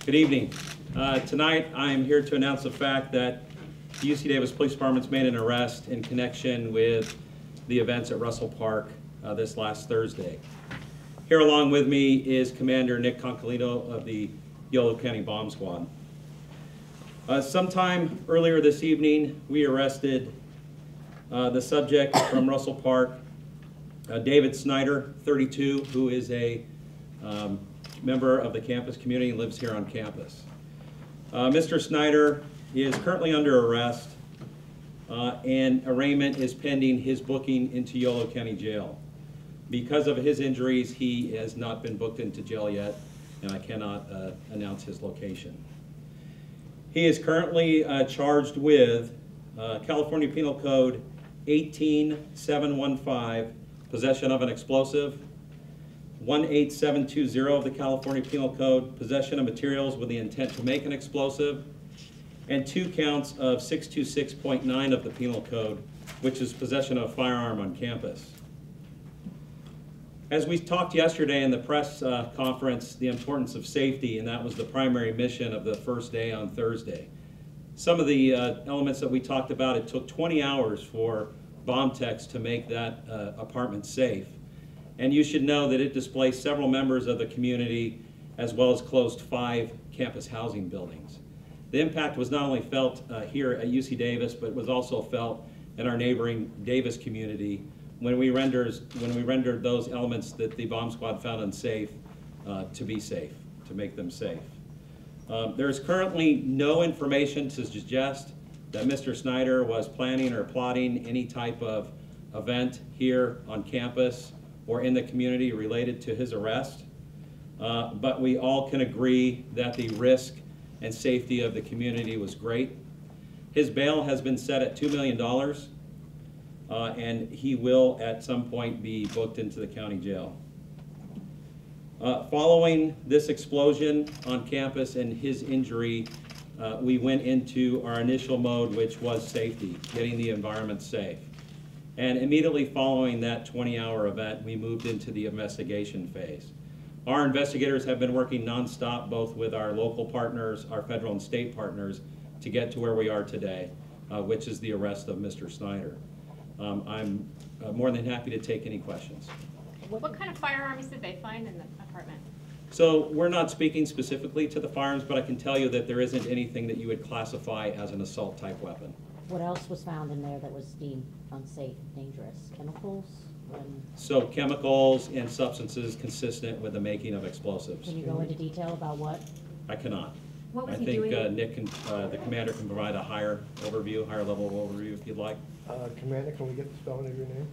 Good evening. Tonight I am here to announce the fact that the UC Davis Police Department's made an arrest in connection with the events at Russell Park this last Thursday. Here along with me is Commander Nick Concolino of the Yolo County Bomb Squad. Sometime earlier this evening we arrested the subject from Russell Park, David Snyder, 32, who is a member of the campus community and lives here on campus. Mr. Snyder is currently under arrest and arraignment is pending his booking into Yolo County Jail. Because of his injuries, he has not been booked into jail yet, and I cannot announce his location. He is currently charged with California Penal Code 18715, possession of an explosive, 18720 of the California Penal Code, possession of materials with the intent to make an explosive, and 2 counts of 626.9 of the Penal Code, which is possession of a firearm on campus. As we talked yesterday in the press conference, the importance of safety, and that was the primary mission of the first day on Thursday. Some of the elements that we talked about, it took 20 hours for bomb techs to make that apartment safe. And you should know that it displaced several members of the community as well as closed 5 campus housing buildings. The impact was not only felt here at UC Davis, but was also felt in our neighboring Davis community when we rendered those elements that the bomb squad found unsafe to be safe, to make them safe. There is currently no information to suggest that Mr. Snyder was planning or plotting any type of event here on campus or in the community related to his arrest, but we all can agree that the risk and safety of the community was great. His bail has been set at $2 million, and he will at some point be booked into the county jail. Following this explosion on campus and his injury, we went into our initial mode, which was safety, getting the environment safe. And immediately following that 20-hour event, we moved into the investigation phase. Our investigators have been working nonstop, both with our local partners, our federal and state partners, to get to where we are today, which is the arrest of Mr. Snyder. I'm more than happy to take any questions. What kind of firearms did they find in the apartment? So we're not speaking specifically to the firearms, but I can tell you that there isn't anything that you would classify as an assault type weapon. What else was found in there that was deemed unsafe, dangerous? Chemicals? So chemicals and substances consistent with the making of explosives. Can you go into detail about what? I cannot. What was I he think doing? Nick, the commander, can provide a higher level overview if you'd like. Commander, can we get the spelling of your name?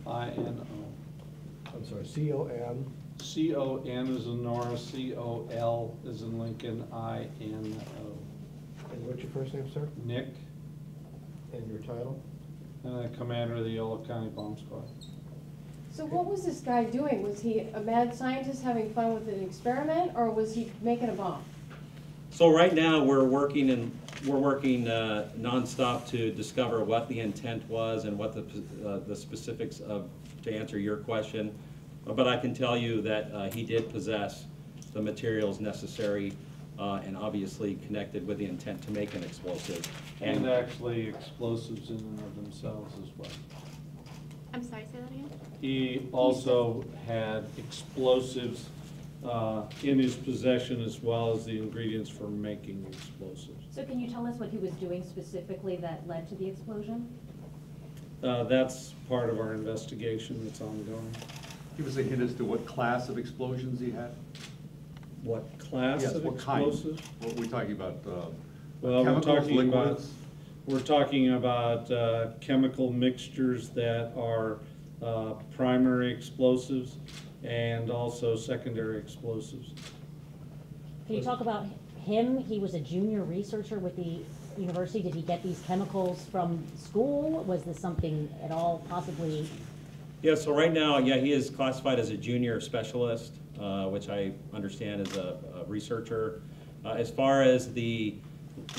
Concolino. I'm sorry, C-O-N. C-O-N is in Nora, C-O-L is in Lincoln, I-N-O. And what's your first name, sir? Nick, And your title? Commander of the Yolo County Bomb Squad. So what was this guy doing? Was he a mad scientist having fun with an experiment, or was he making a bomb? So right now we're working nonstop to discover what the intent was and what the specifics of, to answer your question. But I can tell you that he did possess the materials necessary and obviously connected with the intent to make an explosive. And actually explosives in and of themselves as well. I'm sorry, say that again? He also had explosives in his possession as well as the ingredients for making explosives. So can you tell us what he was doing specifically that led to the explosion? That's part of our investigation that's ongoing. Give us a hint as to what class of explosions he had? What class Yes, of what kind? explosives? What are we talking about? Well, Chemicals, liquids? we're talking about chemical mixtures that are primary explosives and also secondary explosives. Can you talk about him? He was a junior researcher with the university. Did he get these chemicals from school? Was this something at all possibly? Yeah, so right now, yeah, he is classified as a junior specialist, which I understand is a researcher. As far as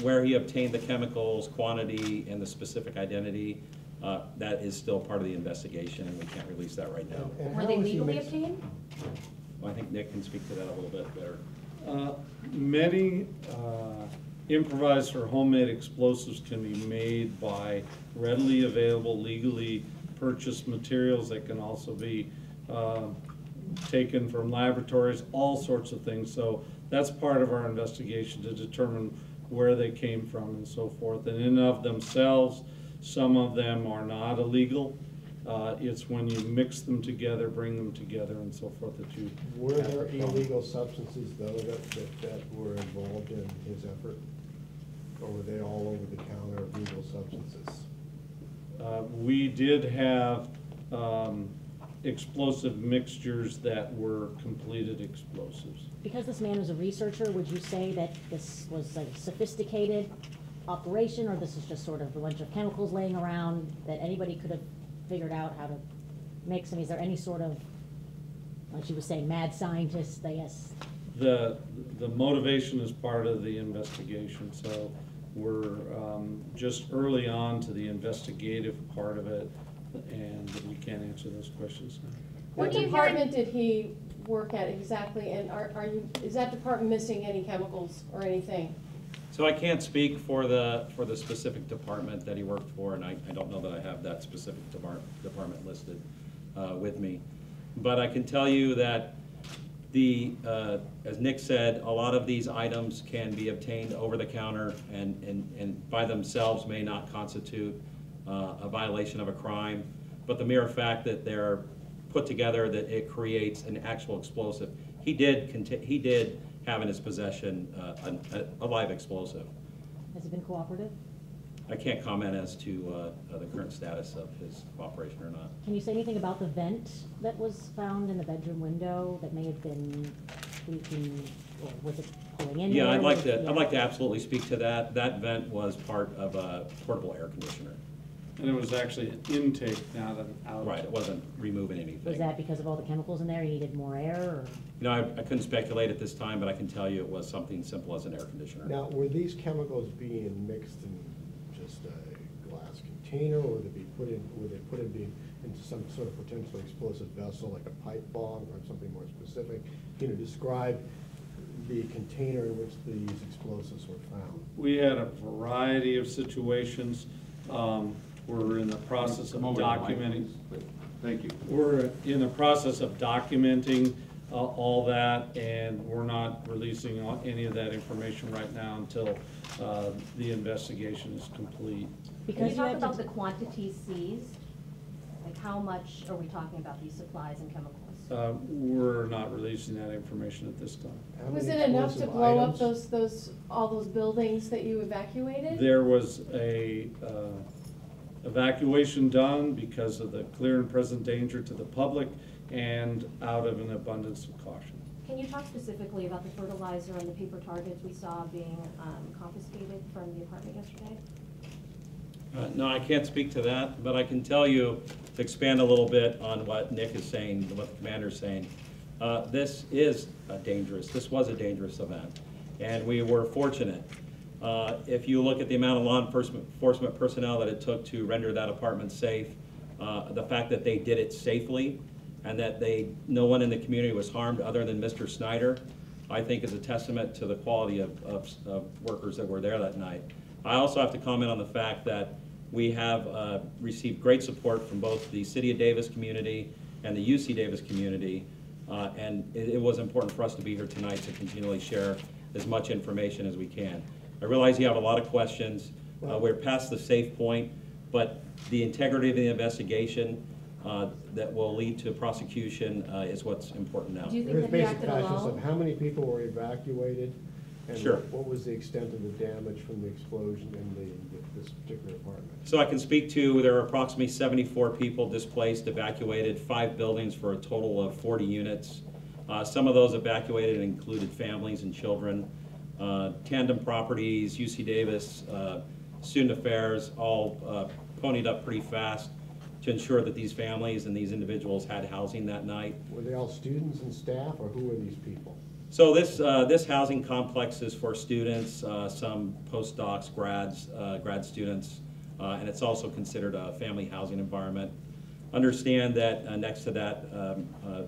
where he obtained the chemicals, quantity, and the specific identity, that is still part of the investigation, and we can't release that right now. And Were how they was he legally mixing- obtained? Well, I think Nick can speak to that a little bit better. Many improvised or homemade explosives can be made by readily available, legally purchased materials that can also be taken from laboratories, all sorts of things. So that's part of our investigation to determine where they came from and so forth. And in and of themselves, some of them are not illegal. It's when you mix them together, bring them together and so forth that you. Were have there the problem. illegal substances though that were involved in his effort? Or were they all over the counter legal substances? We did have explosive mixtures that were completed explosives. Because this man was a researcher, would you say that this was like a sophisticated operation, or this is just sort of a bunch of chemicals laying around that anybody could have figured out how to mix? I mean, is there any sort of, like you were saying, mad scientist, I guess? The motivation is part of the investigation, so we're just early on to the investigative part of it, and we can't answer those questions now. What What do you department did he work at exactly, and is that department missing any chemicals or anything? So I can't speak for the specific department that he worked for, and I don't know that I have that specific department listed with me. But I can tell you that as Nick said, a lot of these items can be obtained over the counter and by themselves may not constitute a violation of a crime. But the mere fact that they're put together, that it creates an actual explosive. He did have in his possession a live explosive. Has he been cooperative? I can't comment as to the current status of his cooperation or not. Can you say anything about the vent that was found in the bedroom window that may have been leaking, or was it pulling in? Yeah, there? I'd like to absolutely speak to that. That vent was part of a portable air conditioner. And it was actually an intake, not an outlet. Right, it wasn't removing anything. Was that because of all the chemicals in there, you needed more air, or? You know, I couldn't speculate at this time, but I can tell you it was something simple as an air conditioner. Now, were these chemicals being mixed in just a glass container, or were they put into some sort of potentially explosive vessel, like a pipe bomb or something more specific? Can you describe the container in which these explosives were found? We had a variety of situations. We're in the process of Come over to the mic, documenting. please. Thank you. We're in the process of documenting all that, and we're not releasing any of that information right now until the investigation is complete. Can Because you you talk had about to, the quantities seized? Like how much are we talking about these supplies and chemicals? We're not releasing that information at this time. How Was many it enough to explosive blow up items? all those buildings that you evacuated? There was a evacuation done because of the clear and present danger to the public and out of an abundance of caution. Can you talk specifically about the fertilizer and the paper targets we saw being confiscated from the apartment yesterday? No, I can't speak to that, but I can tell you, to expand a little bit on what Nick is saying, what the commander's saying, this was a dangerous event, and we were fortunate. If you look at the amount of law enforcement personnel that it took to render that apartment safe, the fact that they did it safely, and that no one in the community was harmed other than Mr. Snyder, I think is a testament to the quality of workers that were there that night. I also have to comment on the fact that we have received great support from both the City of Davis community and the UC Davis community, and it was important for us to be here tonight to continually share as much information as we can. I realize you have a lot of questions. We're past the safe point, but the integrity of the investigation that will lead to prosecution is what's important now. Do you think There's that he basic acted questions of alone? how many people were evacuated? And Sure. what was the extent of the damage from the explosion in this particular apartment? So I can speak to, there are approximately 74 people displaced, evacuated, 5 buildings for a total of 40 units. Some of those evacuated included families and children. Tandem Properties, UC Davis, Student Affairs, all ponied up pretty fast to ensure that these families and these individuals had housing that night. Were they all students and staff, or who were these people? So this housing complex is for students, some postdocs, grad students, and it's also considered a family housing environment. Understand that next to that,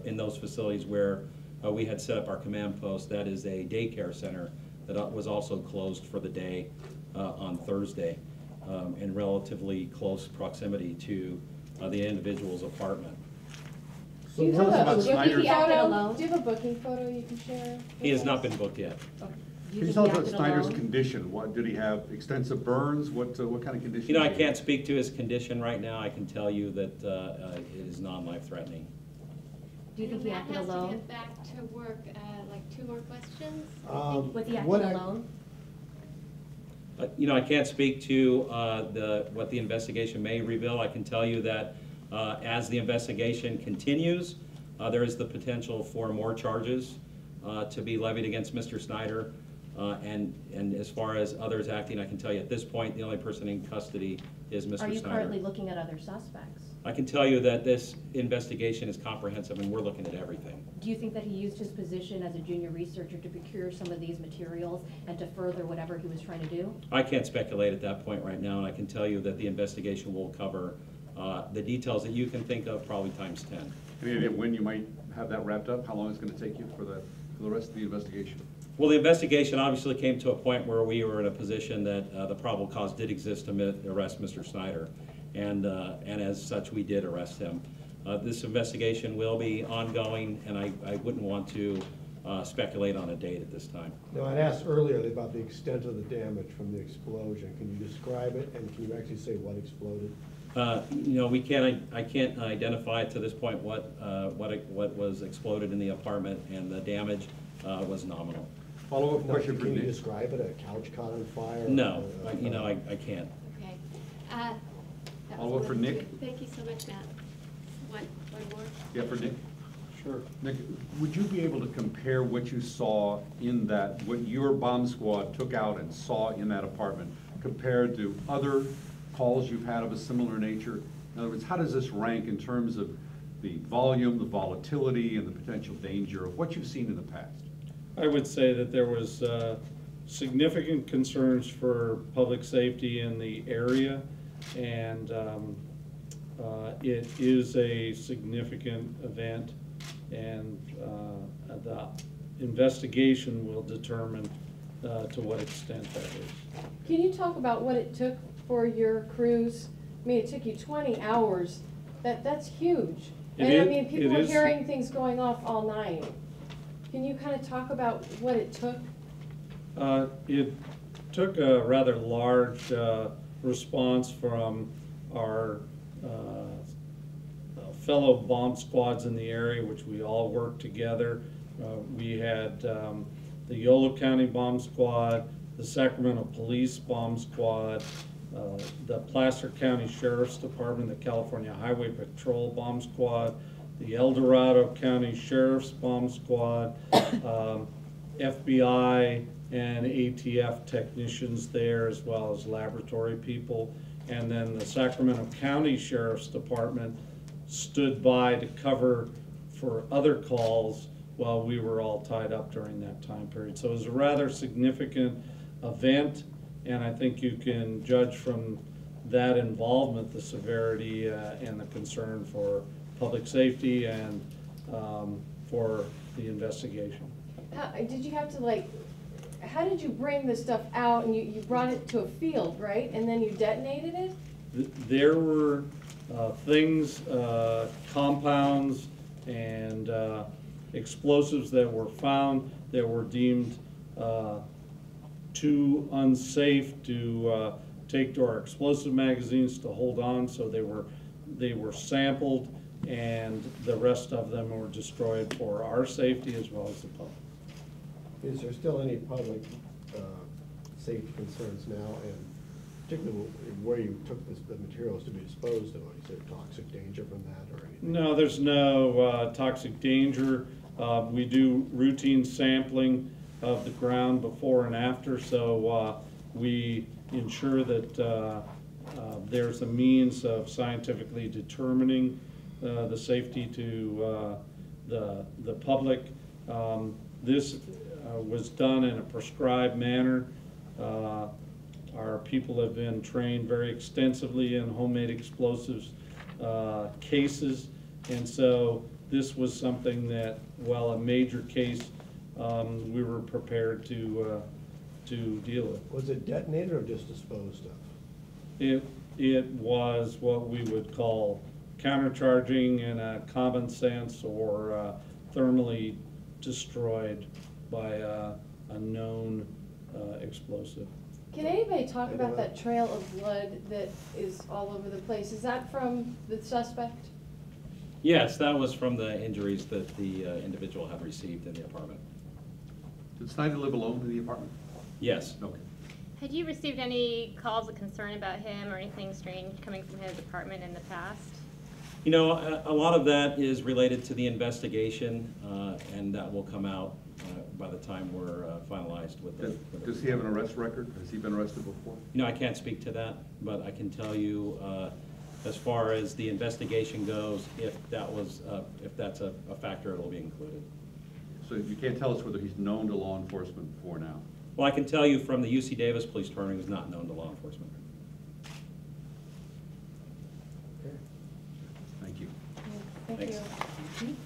in those facilities where we had set up our command post. That is a daycare center that was also closed for the day on Thursday, in relatively close proximity to the individual's apartment. Do you tell us have about a booking Snyder's- He acted photo? alone? Do you have a booking photo you can share? He has not been booked yet. Okay. Do Can you think tell he us about acted Snyder's alone? condition? What, did he have extensive burns? What kind of condition? You know, I did he can't have? speak to his condition right now. I can tell you that it is non-life threatening. Do you think he acted Matt has to alone? get back to work, like 2 more questions. Was he What acting I- alone? You know, I can't speak to what the investigation may reveal. I can tell you that as the investigation continues, there is the potential for more charges to be levied against Mr. Snyder. And as far as others acting, I can tell you at this point, the only person in custody is Mr. Are you Snyder. currently looking at other suspects? I can tell you that this investigation is comprehensive and we're looking at everything. Do you think that he used his position as a junior researcher to procure some of these materials and to further whatever he was trying to do? I can't speculate at that point right now, and I can tell you that the investigation will cover the details that you can think of, probably times 10. Any idea when you might have that wrapped up? How long it's going to take you for the rest of the investigation? Well, the investigation obviously came to a point where we were in a position that the probable cause did exist to arrest Mr. Snyder, and as such, we did arrest him. This investigation will be ongoing, and I wouldn't want to speculate on a date at this time. Now, I'd asked earlier about the extent of the damage from the explosion. Can you describe it, and can you actually say what exploded? You know, I can't identify to this point what was exploded in the apartment, and the damage was nominal. Follow-up No, question for can you Nick. describe it? A couch caught on fire? No, you know, I can't. Okay. That was Follow-up for one. Nick? Thank you so much, Matt. One more. Yeah, for Nick. Sure. Nick, would you be able to compare what you saw in that, what your bomb squad took out and saw in that apartment compared to other calls you've had of a similar nature? In other words, how does this rank in terms of the volume, the volatility, and the potential danger of what you've seen in the past? I would say that there was significant concerns for public safety in the area, and it is a significant event, and the investigation will determine to what extent that is. Can you talk about what it took for your crews? I mean, it took you 20 hours. That's huge. It And I is- mean, people it were is- hearing things going off all night. Can you kind of talk about what it took? It took a rather large response from our fellow bomb squads in the area, which we all worked together. We had the Yolo County Bomb Squad, the Sacramento Police Bomb Squad, the Placer County Sheriff's Department, the California Highway Patrol Bomb Squad, the El Dorado County Sheriff's Bomb Squad, FBI and ATF technicians there, as well as laboratory people. And then the Sacramento County Sheriff's Department stood by to cover for other calls while we were all tied up during that time period. So it was a rather significant event, and I think you can judge from that involvement the severity and the concern for public safety and for the investigation. Did you have to how did you bring the stuff out and you brought it to a field, right? And then you detonated it? There were things, compounds and explosives that were found that were deemed too unsafe to take to our explosive magazines to hold on, so they were sampled, and the rest of them were destroyed for our safety as well as the public. Is there still any public safety concerns now, and particularly where you took the materials to be disposed of? Is there toxic danger from that or anything? No, there's no toxic danger. We do routine sampling of the ground before and after, so we ensure that there's a means of scientifically determining the safety to the public. This was done in a prescribed manner. Our people have been trained very extensively in homemade explosives cases, and so this was something that, while a major case, we were prepared to deal with. Was it detonated or just disposed of? It was what we would call countercharging in a common sense, or thermally destroyed by a known explosive. Can anybody talk about that trail of blood that is all over the place? Is that from the suspect? Yes, that was from the injuries that the individual had received in the apartment. Did Snyder live alone in the apartment? Yes. Okay. Had you received any calls of concern about him or anything strange coming from his apartment in the past? You know, a lot of that is related to the investigation, and that will come out by the time we're finalized with the. Does he have an arrest record? Has he been arrested before? You know, I can't speak to that, but I can tell you, as far as the investigation goes, if that's a factor, it'll be included. So you can't tell us whether he's known to law enforcement before now? Well, I can tell you from the UC Davis Police Department, he's not known to law enforcement. Thank you. Thank Thanks. you.